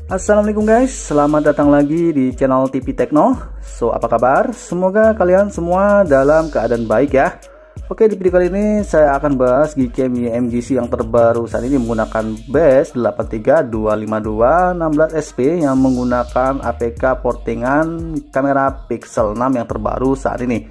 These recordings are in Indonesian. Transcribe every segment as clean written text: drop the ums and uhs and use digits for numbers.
Assalamualaikum guys, selamat datang lagi di channel TV Tekno. So, apa kabar? Semoga kalian semua dalam keadaan baik ya. Oke, di video kali ini saya akan bahas Gcam YMGC yang terbaru saat ini menggunakan BES 8325216SP yang menggunakan APK portingan kamera Pixel 6 yang terbaru saat ini.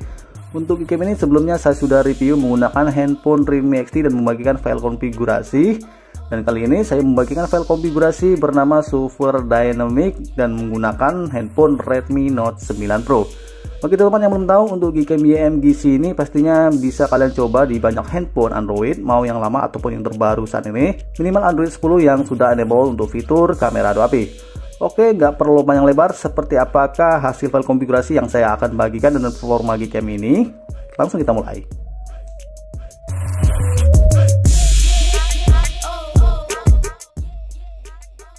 Untuk Gcam ini sebelumnya saya sudah review menggunakan handphone Realme XT dan membagikan file konfigurasi. Dan kali ini saya membagikan file konfigurasi bernama Super Dynamic dan menggunakan handphone Redmi Note 9 Pro. Bagi teman-teman yang belum tahu, untuk Gcam YMGC ini pastinya bisa kalian coba di banyak handphone Android, mau yang lama ataupun yang terbaru saat ini. Minimal Android 10 yang sudah enable untuk fitur kamera 2AP. Oke, nggak perlu panjang lebar, seperti apakah hasil file konfigurasi yang saya akan bagikan dengan performa Gcam ini? Langsung kita mulai.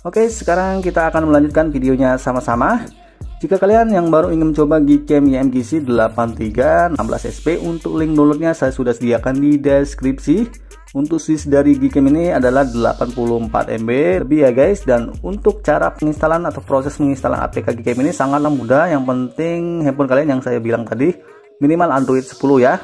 Oke, sekarang kita akan melanjutkan videonya sama-sama. Jika kalian yang baru ingin mencoba Gcam YMGC 8316SP, untuk link downloadnya saya sudah sediakan di deskripsi. Untuk switch dari Gcam ini adalah 84 MB lebih ya guys. Dan untuk cara penginstalan atau proses menginstalan APK Gcam ini sangatlah mudah. Yang penting handphone kalian yang saya bilang tadi minimal Android 10 ya.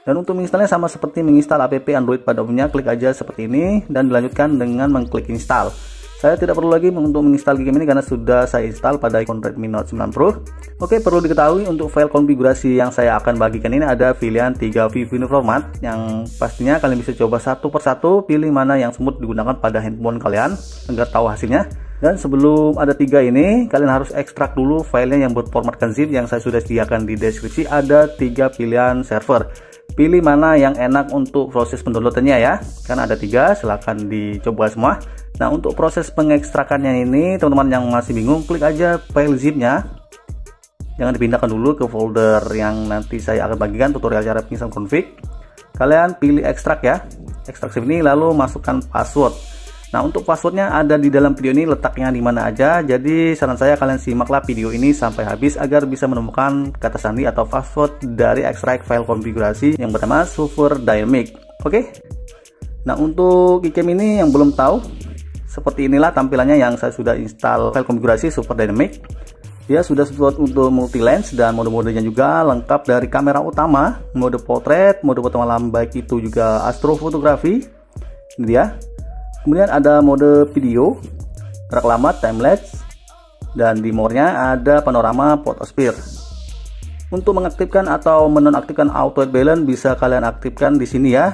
Dan untuk menginstalnya sama seperti menginstal app Android pada umumnya, klik aja seperti ini dan dilanjutkan dengan mengklik install. Saya tidak perlu lagi untuk menginstal Gcam ini karena sudah saya install pada iPhone Redmi Note 9 Pro. Oke, perlu diketahui untuk file konfigurasi yang saya akan bagikan ini ada pilihan 3 video format yang pastinya kalian bisa coba satu persatu, pilih mana yang smooth digunakan pada handphone kalian agar tahu hasilnya. Dan sebelum ada 3 ini, kalian harus ekstrak dulu filenya yang berformatkan zip yang saya sudah sediakan di deskripsi. Ada 3 pilihan server. Pilih mana yang enak untuk proses pendownloadannya ya, kan ada 3, silahkan dicoba semua. Nah, untuk proses pengekstrakannya ini, teman-teman yang masih bingung, klik aja file zipnya, jangan dipindahkan dulu ke folder yang nanti saya akan bagikan tutorial cara penginstalan config. Kalian pilih ekstrak ya, ekstrak sini, lalu masukkan password. Nah, untuk passwordnya ada di dalam video ini, letaknya di mana aja. Jadi saran saya kalian simaklah video ini sampai habis agar bisa menemukan kata sandi atau password dari ekstrak file konfigurasi yang bernama Super Dynamic. Oke. Nah, untuk Gcam ini yang belum tahu, seperti inilah tampilannya yang saya sudah install file konfigurasi Super Dynamic. Dia sudah support untuk multi lens dan mode-modenya juga lengkap dari kamera utama, mode portrait, mode foto malam baik itu juga astrofotografi. Ini dia. Kemudian ada mode video, gerak lama, time lapse, dan di more-nya ada panorama photosphere. Untuk mengaktifkan atau menonaktifkan auto white balance bisa kalian aktifkan di sini ya.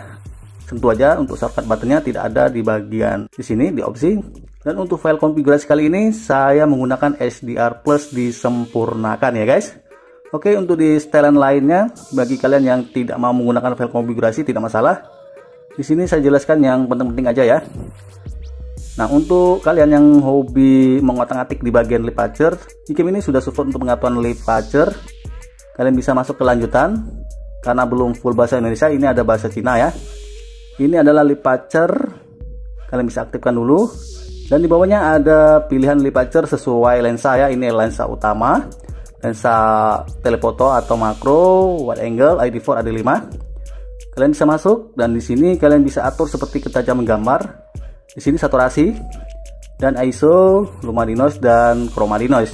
Sentuh aja, untuk shortcut buttonnya tidak ada di bagian di sini di opsi. Dan untuk file konfigurasi kali ini saya menggunakan HDR plus disempurnakan ya guys. Oke, untuk di setelan lainnya bagi kalian yang tidak mau menggunakan file konfigurasi tidak masalah. Di sini saya jelaskan yang penting-penting aja ya. Nah, untuk kalian yang hobi mengotak-atik di bagian lip aperture, Gcam ini sudah support untuk pengaturan lip aperture. Kalian bisa masuk ke lanjutan karena belum full bahasa Indonesia, ini ada bahasa Cina ya. Ini adalah lip aperture. Kalian bisa aktifkan dulu. Dan di bawahnya ada pilihan lip aperture sesuai lensa ya. Ini lensa utama, lensa telefoto atau makro, wide angle, ID4 ada 5. Kalian bisa masuk dan di sini kalian bisa atur seperti ketajaman gambar. Di sini saturasi dan ISO, luminance dan chromadinoise.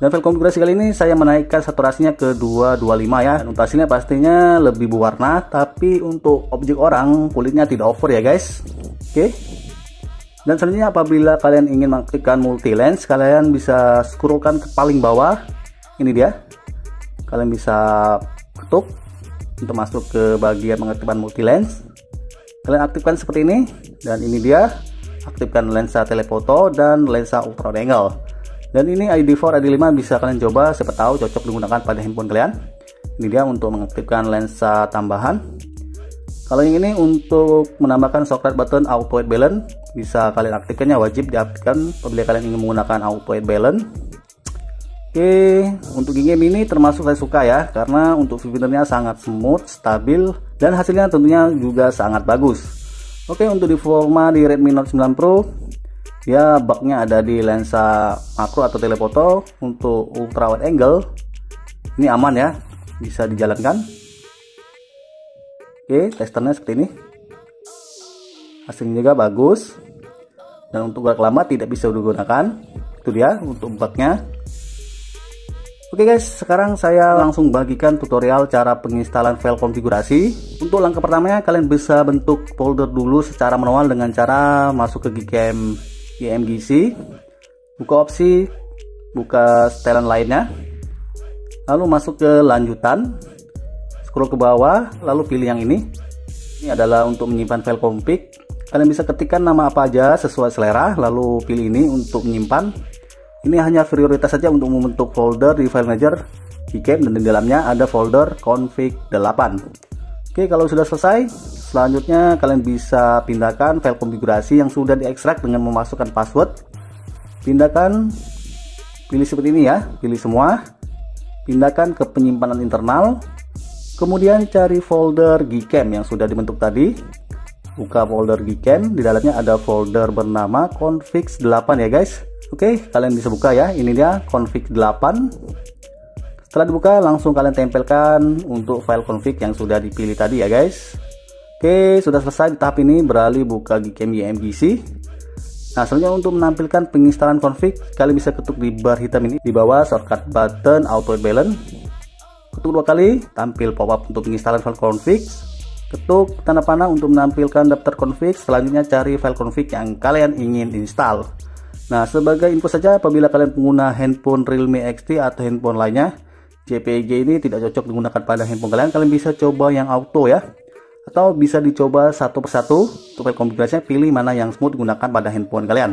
Dan file konfigurasi kali ini saya menaikkan saturasinya ke 225 ya. Untuk hasilnya pastinya lebih berwarna, tapi untuk objek orang kulitnya tidak over ya guys. Oke. Dan selanjutnya apabila kalian ingin mengaktifkan multi lens, kalian bisa scrollkan ke paling bawah. Ini dia. Kalian bisa ketuk untuk masuk ke bagian mengaktifkan multi lens. Kalian aktifkan seperti ini, dan ini dia aktifkan lensa telefoto dan lensa ultra wide angle. Dan ini ID4 ID5 bisa kalian coba, siapa tahu cocok digunakan pada handphone kalian. Ini dia untuk mengaktifkan lensa tambahan. Kalau yang ini untuk menambahkan shortcut button auto white balance, bisa kalian aktifkannya, wajib diaktifkan apabila kalian ingin menggunakan auto white balance. Oke, untuk Gcam ini termasuk saya suka ya, karena untuk fiturnya sangat smooth, stabil, dan hasilnya tentunya juga sangat bagus. Oke, untuk di forma di Redmi Note 9 Pro, ya bugnya ada di lensa makro atau telefoto. Untuk ultra wide angle, ini aman ya, bisa dijalankan. Oke, testernya seperti ini. Hasilnya juga bagus. Dan untuk gerak lama tidak bisa digunakan. Itu dia untuk bugnya. Oke guys, sekarang saya langsung bagikan tutorial cara penginstalan file konfigurasi. Untuk langkah pertamanya, kalian bisa bentuk folder dulu secara manual dengan cara masuk ke Gcam YMGC, buka opsi, buka setelan lainnya, lalu masuk ke lanjutan, scroll ke bawah, lalu pilih yang ini. Ini adalah untuk menyimpan file config. Kalian bisa ketikkan nama apa aja sesuai selera, lalu pilih ini untuk menyimpan. Ini hanya prioritas saja untuk membentuk folder di file manager Gcam, dan di dalamnya ada folder config 8. Oke, kalau sudah selesai, selanjutnya kalian bisa pindahkan file konfigurasi yang sudah diekstrak dengan memasukkan password. Pindahkan, pilih seperti ini ya, pilih semua, pindahkan ke penyimpanan internal, kemudian cari folder Gcam yang sudah dibentuk tadi. Buka folder Gcam, di dalamnya ada folder bernama config 8 ya guys. Oke, kalian bisa buka ya, ini dia config 8. Setelah dibuka, langsung kalian tempelkan untuk file config yang sudah dipilih tadi ya guys. Oke, sudah selesai di tahap ini, beralih buka Gcam YMGC. Nah, selanjutnya untuk menampilkan penginstalan config, kalian bisa ketuk di bar hitam ini di bawah shortcut button auto balance. Ketuk 2 kali, tampil pop-up untuk penginstalan file config. Ketuk tanda panah untuk menampilkan daftar config. Selanjutnya cari file config yang kalian ingin install. Nah, sebagai info saja, apabila kalian pengguna handphone Realme XT atau handphone lainnya, JPG ini tidak cocok digunakan pada handphone kalian bisa coba yang auto ya, atau bisa dicoba satu persatu. Untuk file konfigurasinya, pilih mana yang smooth digunakan pada handphone kalian.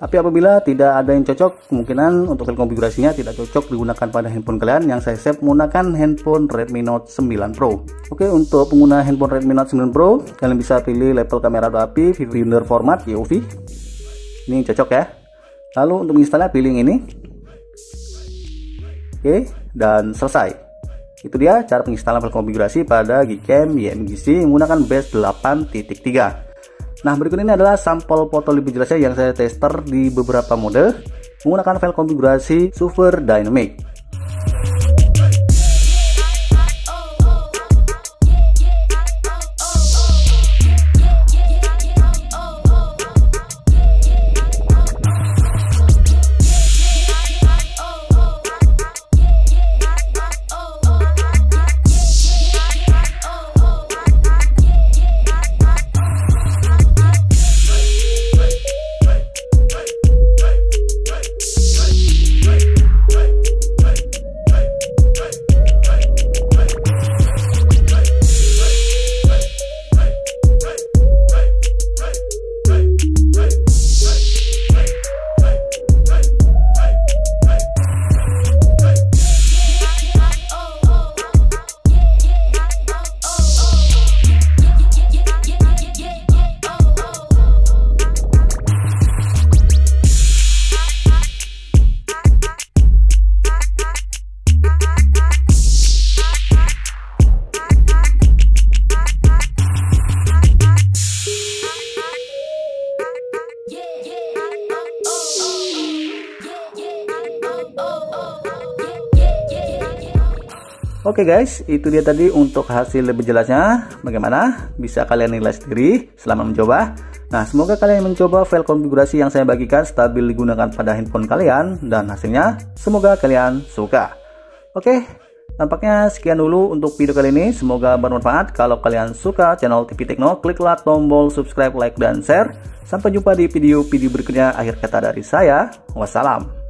Tapi apabila tidak ada yang cocok, kemungkinan untuk file konfigurasinya tidak cocok digunakan pada handphone kalian. Yang saya save menggunakan handphone Redmi Note 9 Pro. Oke, untuk pengguna handphone Redmi Note 9 Pro, kalian bisa pilih level kamera API viewfinder format YOV. Ini cocok ya. Lalu untuk menginstalnya, pilih yang ini. Oke, dan selesai. Itu dia cara penginstalan file konfigurasi pada Gcam YMGC menggunakan base 8.3. Nah, berikut ini adalah sampel foto lebih jelasnya yang saya tester di beberapa mode menggunakan file konfigurasi Super Dynamic. Oke guys, itu dia tadi untuk hasil lebih jelasnya. Bagaimana? Bisa kalian nilai sendiri selama mencoba. Nah, semoga kalian mencoba file konfigurasi yang saya bagikan stabil digunakan pada handphone kalian, dan hasilnya semoga kalian suka. Oke, tampaknya sekian dulu untuk video kali ini. Semoga bermanfaat. Kalau kalian suka channel TV Tekno, kliklah tombol subscribe, like, dan share. Sampai jumpa di video-video berikutnya. Akhir kata dari saya, wassalam.